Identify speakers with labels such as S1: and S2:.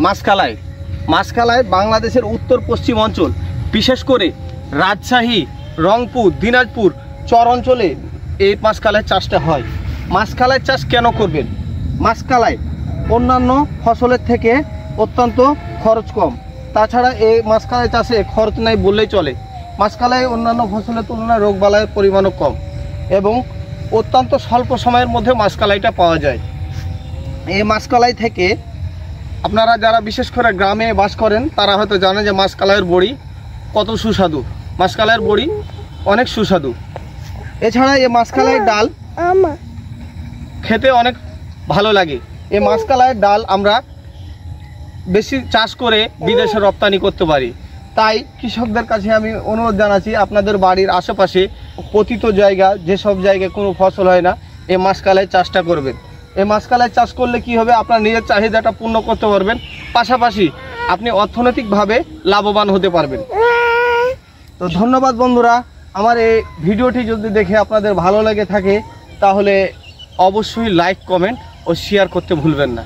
S1: মাসকালাই। মাসকালাই বাংলাদেশের উত্তর পশ্চিম অঞ্চল, বিশেষ করে রাজশাহী, রংপুর, দিনাজপুর চর অঞ্চলে এই মাসকালাই চাষটা হয়। মাসকালাই চাষ কেন করবেন? মাসকালাই অন্যান্য ফসলের থেকে অত্যন্ত খরচ কম। তাছাড়া এই মাসকালাই চাষে খরচ নাই বললেই চলে। মাসকালাই অন্যান্য ফসলের তুলনায় রোগবালাইয়ের পরিমাণও কম এবং অত্যন্ত স্বল্প সময়ের মধ্যে মাসকালাইটা পাওয়া যায়। এই মাসকালাই থেকে আপনারা যারা বিশেষ করে গ্রামে বাস করেন তারা হয়তো জানেন যে মাসকালাইয়ের বড়ি কত সুস্বাদু। মাসকালাইয়ের বড়ি অনেক সুস্বাদু। এছাড়া এই মাসকালাইয়ের ডাল খেতে অনেক ভালো লাগে। এই মাসকালাইয়ের ডাল আমরা বেশি চাষ করে বিদেশে রপ্তানি করতে পারি। তাই কৃষকদের কাছে আমি অনুরোধ জানাচ্ছি, আপনাদের বাড়ির আশেপাশে পতিত জায়গা, যেসব জায়গায় কোনো ফসল হয় না, এই মাসকালাই চাষটা করবেন। এই মাসকালাই চাষ করলে কি হবে, আপনার নিজের চাহিদাটা পূর্ণ করতে পারবেন, পাশাপাশি আপনি অর্থনৈতিকভাবে লাভবান হতে পারবেন। তো ধন্যবাদ বন্ধুরা। আমার এই ভিডিওটি যদি দেখে আপনাদের ভালো লেগে থাকে তাহলে অবশ্যই লাইক, কমেন্ট ও শেয়ার করতে ভুলবেন না।